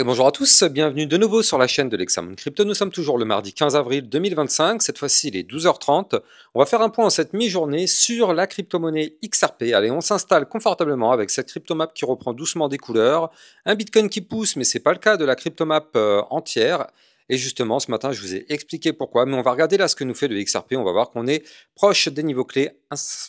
Et bonjour à tous, bienvenue de nouveau sur la chaîne de l'Examen Crypto. Nous sommes toujours le mardi 15 avril 2025, cette fois-ci il est 12h30. On va faire un point en cette mi-journée sur la crypto-monnaie XRP. Allez, on s'installe confortablement avec cette crypto-map qui reprend doucement des couleurs. Un Bitcoin qui pousse, mais ce n'est pas le cas de la crypto-map entière. Et justement, ce matin, je vous ai expliqué pourquoi. Mais on va regarder là ce que nous fait le XRP. On va voir qu'on est proche des niveaux clés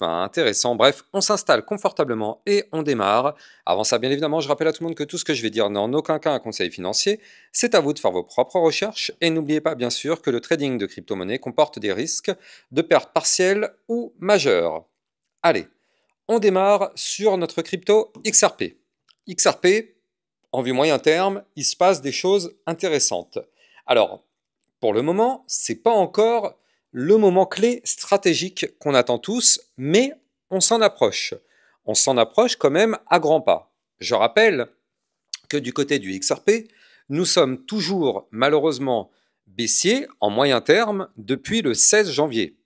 intéressants. Bref, on s'installe confortablement et on démarre. Avant ça, bien évidemment, je rappelle à tout le monde que tout ce que je vais dire n'est en aucun cas un conseil financier. C'est à vous de faire vos propres recherches. Et n'oubliez pas, bien sûr, que le trading de crypto-monnaie comporte des risques de pertes partielles ou majeures. Allez, on démarre sur notre crypto XRP. XRP, en vue moyen terme, il se passe des choses intéressantes. Alors, pour le moment, ce n'est pas encore le moment clé stratégique qu'on attend tous, mais on s'en approche. On s'en approche quand même à grands pas. Je rappelle que du côté du XRP, nous sommes toujours malheureusement baissiers en moyen terme depuis le 16 janvier.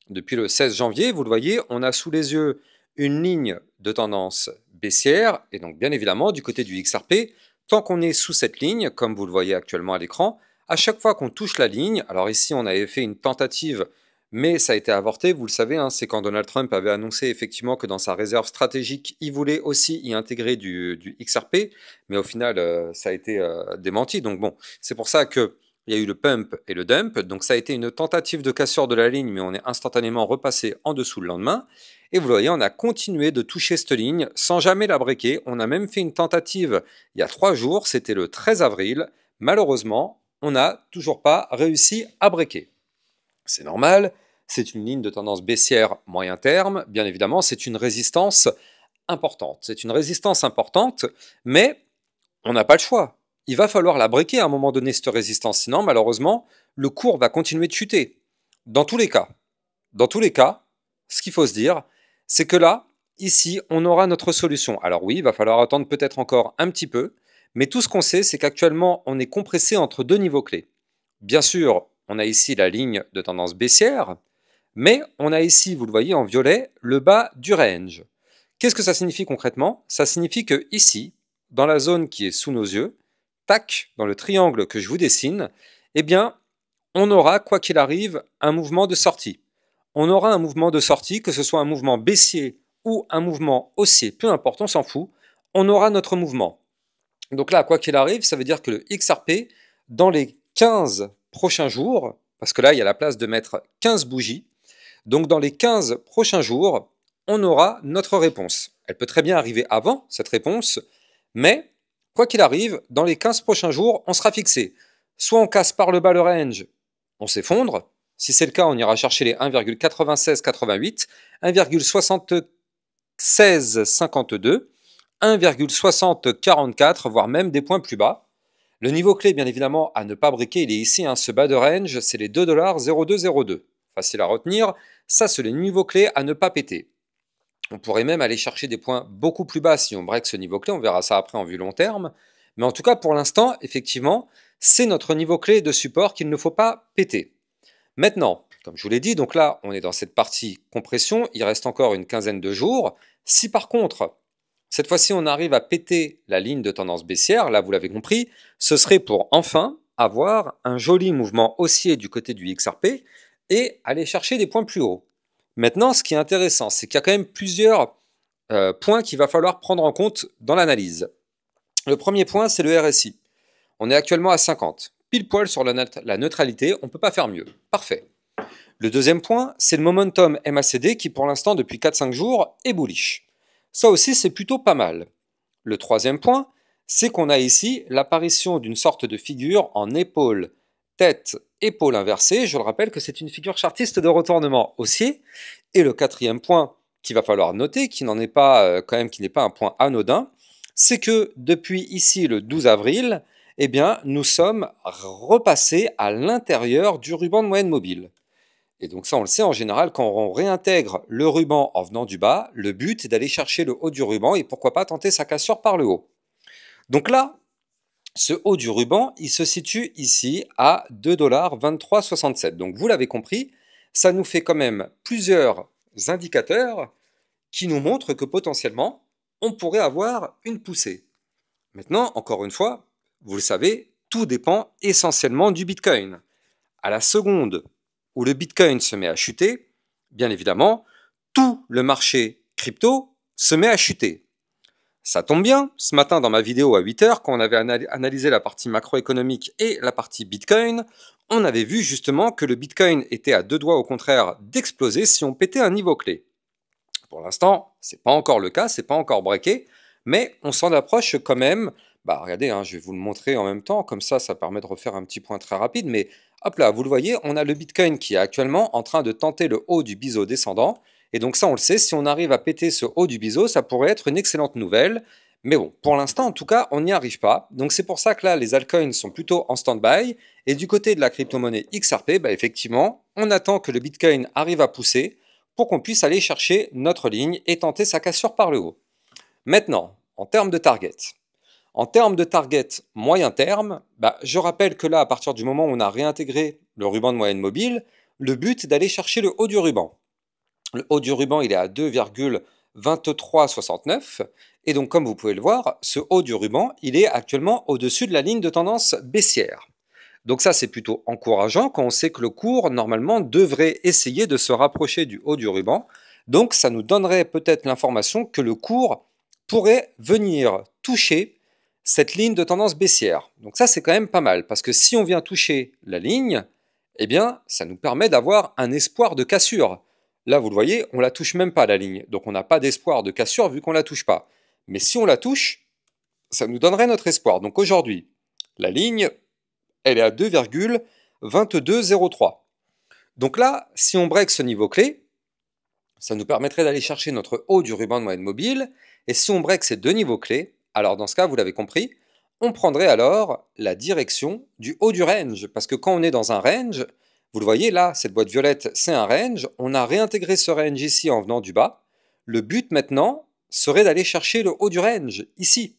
Depuis le 16 janvier, vous le voyez, on a sous les yeux une ligne de tendance baissière, et donc bien évidemment du côté du XRP, tant qu'on est sous cette ligne, comme vous le voyez actuellement à l'écran, à chaque fois qu'on touche la ligne, alors ici on avait fait une tentative, mais ça a été avorté, vous le savez, hein, c'est quand Donald Trump avait annoncé effectivement que dans sa réserve stratégique, il voulait aussi y intégrer du XRP, mais au final ça a été démenti, donc bon, c'est pour ça que il y a eu le pump et le dump, donc ça a été une tentative de cassure de la ligne, mais on est instantanément repassé en dessous le lendemain. Et vous voyez, on a continué de toucher cette ligne sans jamais la breaker. On a même fait une tentative il y a 3 jours, c'était le 13 avril. Malheureusement, on n'a toujours pas réussi à breaker. C'est normal, c'est une ligne de tendance baissière moyen terme. Bien évidemment, c'est une résistance importante. C'est une résistance importante, mais on n'a pas le choix. Il va falloir la breaker à un moment donné, cette résistance. Sinon, malheureusement, le cours va continuer de chuter. Dans tous les cas. Dans tous les cas, ce qu'il faut se dire, c'est que là, ici, on aura notre solution. Alors oui, il va falloir attendre peut-être encore un petit peu, mais tout ce qu'on sait, c'est qu'actuellement, on est compressé entre deux niveaux clés. Bien sûr, on a ici la ligne de tendance baissière, mais on a ici, vous le voyez en violet, le bas du range. Qu'est-ce que ça signifie concrètement? Ça signifie que ici, dans la zone qui est sous nos yeux, tac, dans le triangle que je vous dessine, eh bien, on aura, quoi qu'il arrive, un mouvement de sortie. On aura un mouvement de sortie, que ce soit un mouvement baissier ou un mouvement haussier, peu importe, on s'en fout, on aura notre mouvement. Donc là, quoi qu'il arrive, ça veut dire que le XRP, dans les 15 prochains jours, parce que là, il y a la place de mettre 15 bougies, donc dans les 15 prochains jours, on aura notre réponse. Elle peut très bien arriver avant, cette réponse, mais quoi qu'il arrive, dans les 15 prochains jours, on sera fixé. Soit on casse par le bas le range, on s'effondre. Si c'est le cas, on ira chercher les 1,9688, 1,7652, 1,6044, voire même des points plus bas. Le niveau clé, bien évidemment, à ne pas briquer, il est ici, hein, ce bas de range, c'est les 2,0202. Facile à retenir, ça c'est le niveau clé à ne pas péter. On pourrait même aller chercher des points beaucoup plus bas si on break ce niveau clé, on verra ça après en vue long terme. Mais en tout cas, pour l'instant, effectivement, c'est notre niveau clé de support qu'il ne faut pas péter. Maintenant, comme je vous l'ai dit, donc là, on est dans cette partie compression, il reste encore une quinzaine de jours. Si par contre, cette fois-ci, on arrive à péter la ligne de tendance baissière, là, vous l'avez compris, ce serait pour enfin avoir un joli mouvement haussier du côté du XRP et aller chercher des points plus hauts. Maintenant, ce qui est intéressant, c'est qu'il y a quand même plusieurs points qu'il va falloir prendre en compte dans l'analyse. Le premier point, c'est le RSI. On est actuellement à 50. Pile poil sur la neutralité, on ne peut pas faire mieux. Parfait. Le deuxième point, c'est le momentum MACD qui, pour l'instant, depuis 4-5 jours, est bullish. Ça aussi, c'est plutôt pas mal. Le troisième point, c'est qu'on a ici l'apparition d'une sorte de figure en épaule, tête, épaule inversée. Je le rappelle que c'est une figure chartiste de retournement haussier. Et le quatrième point qu'il va falloir noter, qui n'en est pas quand même, qui n'est pas un point anodin, c'est que depuis ici le 12 avril, eh bien, nous sommes repassés à l'intérieur du ruban de moyenne mobile. Et donc ça, on le sait, en général, quand on réintègre le ruban en venant du bas, le but est d'aller chercher le haut du ruban et pourquoi pas tenter sa cassure par le haut. Donc là, ce haut du ruban, il se situe ici à 2,2367 $. Donc vous l'avez compris, ça nous fait quand même plusieurs indicateurs qui nous montrent que potentiellement, on pourrait avoir une poussée. Maintenant, encore une fois, vous le savez, tout dépend essentiellement du Bitcoin. À la seconde où le Bitcoin se met à chuter, bien évidemment, tout le marché crypto se met à chuter. Ça tombe bien, ce matin dans ma vidéo à 8h, quand on avait analysé la partie macroéconomique et la partie Bitcoin, on avait vu justement que le Bitcoin était à deux doigts au contraire d'exploser si on pétait un niveau clé. Pour l'instant, ce n'est pas encore le cas, c'est pas encore breaké, mais on s'en approche quand même. Bah regardez, je vais vous le montrer en même temps, comme ça permet de refaire un petit point très rapide, mais hop là, vous le voyez, on a le Bitcoin qui est actuellement en train de tenter le haut du biseau descendant, et donc ça on le sait, si on arrive à péter ce haut du biseau, ça pourrait être une excellente nouvelle, mais bon, pour l'instant en tout cas, on n'y arrive pas, donc c'est pour ça que là, les altcoins sont plutôt en stand-by, et du côté de la crypto-monnaie XRP, bah effectivement, on attend que le Bitcoin arrive à pousser, pour qu'on puisse aller chercher notre ligne et tenter sa cassure par le haut. Maintenant, en termes de target. En termes de target moyen terme, je rappelle que là, à partir du moment où on a réintégré le ruban de moyenne mobile, le but est d'aller chercher le haut du ruban. Le haut du ruban, il est à 2,2369. Et donc, comme vous pouvez le voir, ce haut du ruban, il est actuellement au-dessus de la ligne de tendance baissière. Donc ça, c'est plutôt encourageant quand on sait que le cours, normalement, devrait essayer de se rapprocher du haut du ruban. Donc ça nous donnerait peut-être l'information que le cours pourrait venir toucher cette ligne de tendance baissière. Donc ça, c'est quand même pas mal, parce que si on vient toucher la ligne, eh bien, ça nous permet d'avoir un espoir de cassure. Là, vous le voyez, on la touche même pas, la ligne. Donc on n'a pas d'espoir de cassure vu qu'on la touche pas. Mais si on la touche, ça nous donnerait notre espoir. Donc aujourd'hui, la ligne, elle est à 2,2203. Donc là, si on break ce niveau clé, ça nous permettrait d'aller chercher notre haut du ruban de moyenne mobile. Et si on break ces deux niveaux clés, alors dans ce cas, vous l'avez compris, on prendrait alors la direction du haut du range. Parce que quand on est dans un range, vous le voyez là, cette boîte violette, c'est un range. On a réintégré ce range ici en venant du bas. Le but maintenant serait d'aller chercher le haut du range, ici.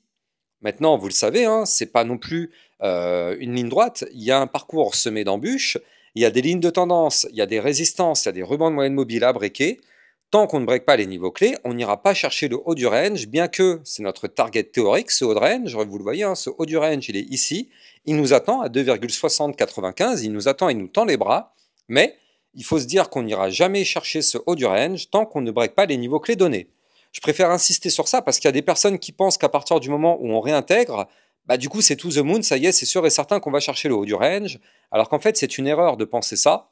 Maintenant, vous le savez, ce n'est pas non plus une ligne droite. Il y a un parcours semé d'embûches, il y a des lignes de tendance, il y a des résistances, il y a des rubans de moyenne mobile à breaker. Tant qu'on ne break pas les niveaux clés, on n'ira pas chercher le haut du range, bien que c'est notre target théorique, ce haut de range. Vous le voyez, ce haut du range, il est ici. Il nous attend à 2,6095, il nous attend, il nous tend les bras, mais il faut se dire qu'on n'ira jamais chercher ce haut du range tant qu'on ne break pas les niveaux clés donnés. Je préfère insister sur ça parce qu'il y a des personnes qui pensent qu'à partir du moment où on réintègre, du coup c'est to the moon, ça y est, c'est sûr et certain qu'on va chercher le haut du range, alors qu'en fait c'est une erreur de penser ça.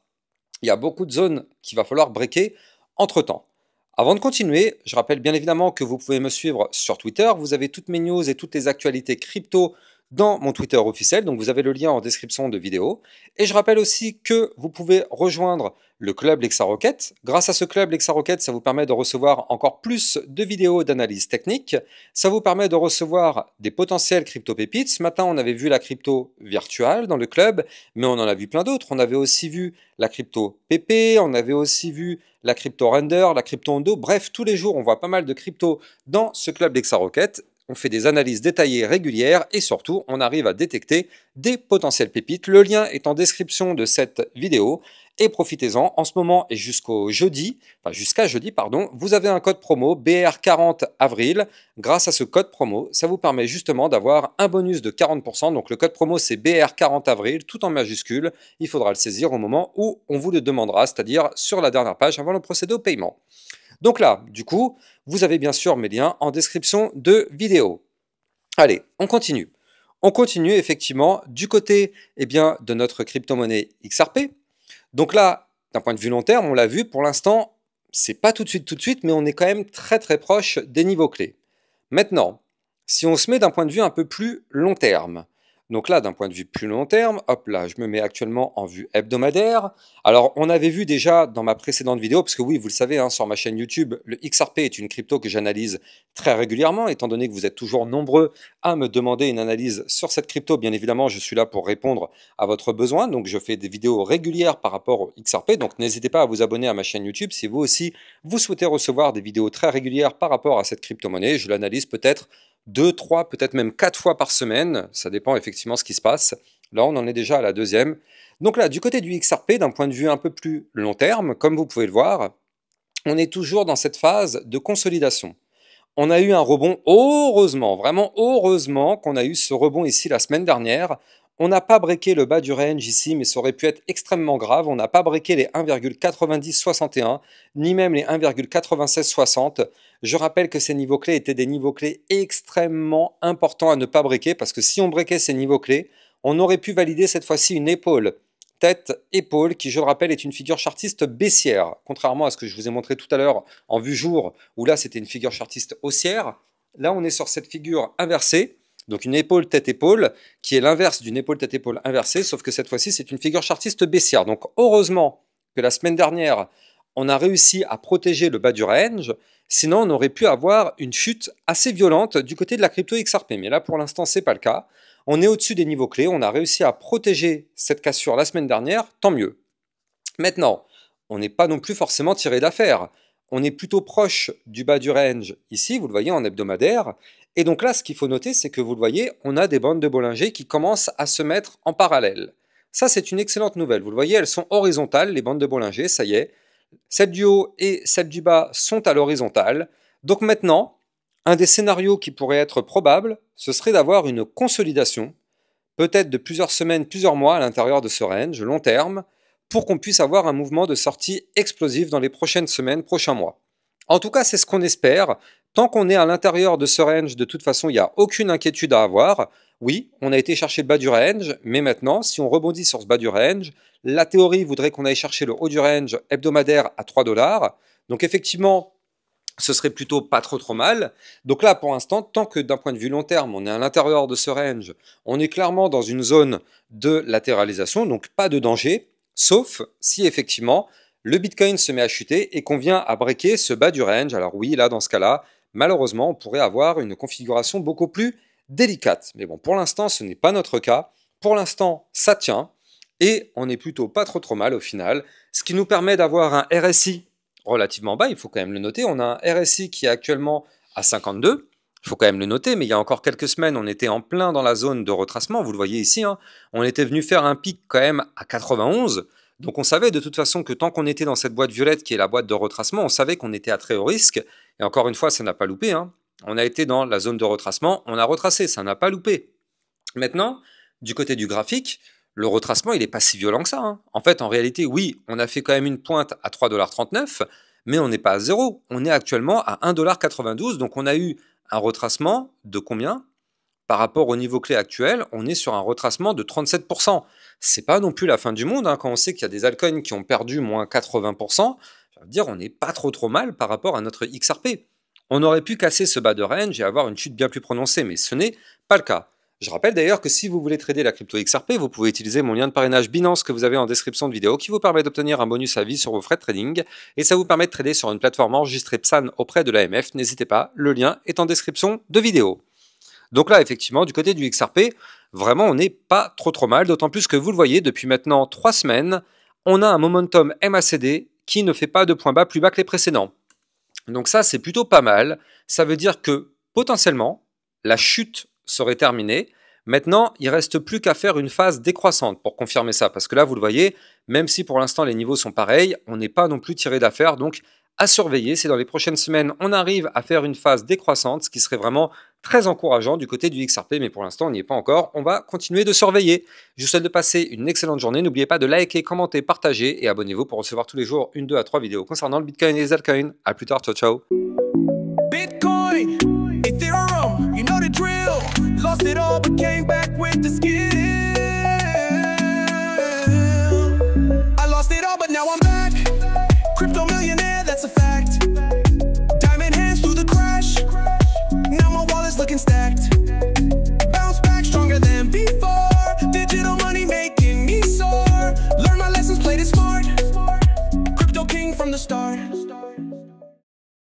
Il y a beaucoup de zones qu'il va falloir breaker entre-temps. Avant de continuer, je rappelle bien évidemment que vous pouvez me suivre sur Twitter, vous avez toutes mes news et toutes les actualités crypto dans mon Twitter officiel, donc vous avez le lien en description de vidéo. Et je rappelle aussi que vous pouvez rejoindre le club LexaRocket. Grâce à ce club LexaRocket, ça vous permet de recevoir encore plus de vidéos d'analyse technique. Ça vous permet de recevoir des potentiels crypto-pépites. Ce matin, on avait vu la crypto virtuelle dans le club, mais on en a vu plein d'autres. On avait aussi vu la crypto PP, on avait aussi vu la crypto render, la crypto Ondo. Bref, tous les jours, on voit pas mal de crypto dans ce club LexaRocket. On fait des analyses détaillées régulières et surtout, on arrive à détecter des potentiels pépites. Le lien est en description de cette vidéo et profitez-en. En ce moment et jusqu'au jeudi, jusqu'à jeudi, pardon, vous avez un code promo BR40 avril. Grâce à ce code promo, ça vous permet justement d'avoir un bonus de 40%. Donc le code promo, c'est BR40 avril, tout en majuscule. Il faudra le saisir au moment où on vous le demandera, c'est-à-dire sur la dernière page avant de procéder au paiement. Donc là, du coup, vous avez bien sûr mes liens en description de vidéo. Allez, on continue. On continue effectivement du côté de notre crypto-monnaie XRP. Donc là, d'un point de vue long terme, on l'a vu, pour l'instant, c'est pas tout de suite, mais on est quand même très très proche des niveaux clés. Maintenant, si on se met d'un point de vue un peu plus long terme, donc là, d'un point de vue plus long terme, hop là, je me mets actuellement en vue hebdomadaire. Alors, on avait vu déjà dans ma précédente vidéo, parce que oui, vous le savez, sur ma chaîne YouTube, le XRP est une crypto que j'analyse très régulièrement, étant donné que vous êtes toujours nombreux à me demander une analyse sur cette crypto. Bien évidemment, je suis là pour répondre à votre besoin, donc je fais des vidéos régulières par rapport au XRP, donc n'hésitez pas à vous abonner à ma chaîne YouTube si vous aussi, vous souhaitez recevoir des vidéos très régulières par rapport à cette crypto-monnaie. Je l'analyse peut-être 2, 3, peut-être même 4 fois par semaine. Ça dépend effectivement de ce qui se passe. Là, on en est déjà à la deuxième. Donc là, du côté du XRP, d'un point de vue un peu plus long terme, comme vous pouvez le voir, on est toujours dans cette phase de consolidation. On a eu un rebond, heureusement, vraiment heureusement qu'on a eu ce rebond ici la semaine dernière. On n'a pas breaké le bas du range ici, mais ça aurait pu être extrêmement grave. On n'a pas breaké les 1,9061, ni même les 1,9660. Je rappelle que ces niveaux clés étaient des niveaux clés extrêmement importants à ne pas breaker, parce que si on breakait ces niveaux clés, on aurait pu valider cette fois-ci une épaule. Tête-épaule, qui je le rappelle est une figure chartiste baissière, contrairement à ce que je vous ai montré tout à l'heure en vue jour, où là c'était une figure chartiste haussière. Là on est sur cette figure inversée, donc une épaule tête-épaule, qui est l'inverse d'une épaule tête-épaule inversée, sauf que cette fois-ci c'est une figure chartiste baissière. Donc heureusement que la semaine dernière on a réussi à protéger le bas du range, sinon on aurait pu avoir une chute assez violente du côté de la crypto XRP, mais là pour l'instant c'est pas le cas. On est au-dessus des niveaux clés, on a réussi à protéger cette cassure la semaine dernière, tant mieux. Maintenant, on n'est pas non plus forcément tiré d'affaire. On est plutôt proche du bas du range ici, vous le voyez en hebdomadaire. Et donc là, ce qu'il faut noter, c'est que vous le voyez, on a des bandes de Bollinger qui commencent à se mettre en parallèle. Ça, c'est une excellente nouvelle. Vous le voyez, elles sont horizontales, les bandes de Bollinger, ça y est. Celles du haut et celles du bas sont à l'horizontale. Donc maintenant, un des scénarios qui pourrait être probable, ce serait d'avoir une consolidation, peut-être de plusieurs semaines, plusieurs mois à l'intérieur de ce range, long terme, pour qu'on puisse avoir un mouvement de sortie explosif dans les prochaines semaines, prochains mois. En tout cas, c'est ce qu'on espère. Tant qu'on est à l'intérieur de ce range, de toute façon, il n'y a aucune inquiétude à avoir. Oui, on a été chercher le bas du range, mais maintenant, si on rebondit sur ce bas du range, la théorie voudrait qu'on aille chercher le haut du range hebdomadaire à 3 $. Donc effectivement, ce serait plutôt pas trop mal. Donc là, pour l'instant, tant que d'un point de vue long terme, on est à l'intérieur de ce range, on est clairement dans une zone de latéralisation, donc pas de danger, sauf si effectivement le Bitcoin se met à chuter et qu'on vient à breaker ce bas du range. Alors oui, là, dans ce cas-là, malheureusement, on pourrait avoir une configuration beaucoup plus délicate. Mais bon, pour l'instant, ce n'est pas notre cas. Pour l'instant, ça tient et on est plutôt pas trop mal au final, ce qui nous permet d'avoir un RSI relativement bas, il faut quand même le noter. On a un RSI qui est actuellement à 52, il faut quand même le noter, mais il y a encore quelques semaines, on était en plein dans la zone de retracement, vous le voyez ici, hein. On était venu faire un pic quand même à 91, donc on savait de toute façon que tant qu'on était dans cette boîte violette qui est la boîte de retracement, on savait qu'on était à très haut risque, et encore une fois, ça n'a pas loupé, hein. On a été dans la zone de retracement, on a retracé, ça n'a pas loupé. Maintenant, du côté du graphique, le retracement, il n'est pas si violent que ça, hein. En fait, en réalité, oui, on a fait quand même une pointe à 3,39 $, mais on n'est pas à zéro. On est actuellement à 1,92 $, donc on a eu un retracement de combien? Par rapport au niveau clé actuel, on est sur un retracement de 37%. C'est pas non plus la fin du monde, hein, quand on sait qu'il y a des altcoins qui ont perdu moins 80%, ça veut dire on n'est pas trop mal par rapport à notre XRP. On aurait pu casser ce bas de range et avoir une chute bien plus prononcée, mais ce n'est pas le cas. Je rappelle d'ailleurs que si vous voulez trader la crypto XRP, vous pouvez utiliser mon lien de parrainage Binance que vous avez en description de vidéo qui vous permet d'obtenir un bonus à vie sur vos frais de trading et ça vous permet de trader sur une plateforme enregistrée PSAN auprès de l'AMF. N'hésitez pas, le lien est en description de vidéo. Donc là, effectivement, du côté du XRP, vraiment, on n'est pas trop mal, d'autant plus que vous le voyez, depuis maintenant 3 semaines, on a un momentum MACD qui ne fait pas de point bas plus bas que les précédents. Donc ça, c'est plutôt pas mal. Ça veut dire que, potentiellement, la chute serait terminée. Maintenant, il ne reste plus qu'à faire une phase décroissante pour confirmer ça. Parce que là, vous le voyez, même si pour l'instant les niveaux sont pareils, on n'est pas non plus tiré d'affaire. Donc, à surveiller. C'est dans les prochaines semaines, on arrive à faire une phase décroissante, ce qui serait vraiment très encourageant du côté du XRP. Mais pour l'instant, on n'y est pas encore. On va continuer de surveiller. Je vous souhaite de passer une excellente journée. N'oubliez pas de liker, commenter, partager et abonnez-vous pour recevoir tous les jours 1, 2 à 3 vidéos concernant le Bitcoin et les altcoins. À plus tard. Ciao, ciao. Bitcoin, Ethereum, you know the drill. Lost it all but came back with the skill. I lost it all but now I'm back. Crypto millionaire, that's a fact. Diamond hands through the crash. Now my wallet's looking stacked.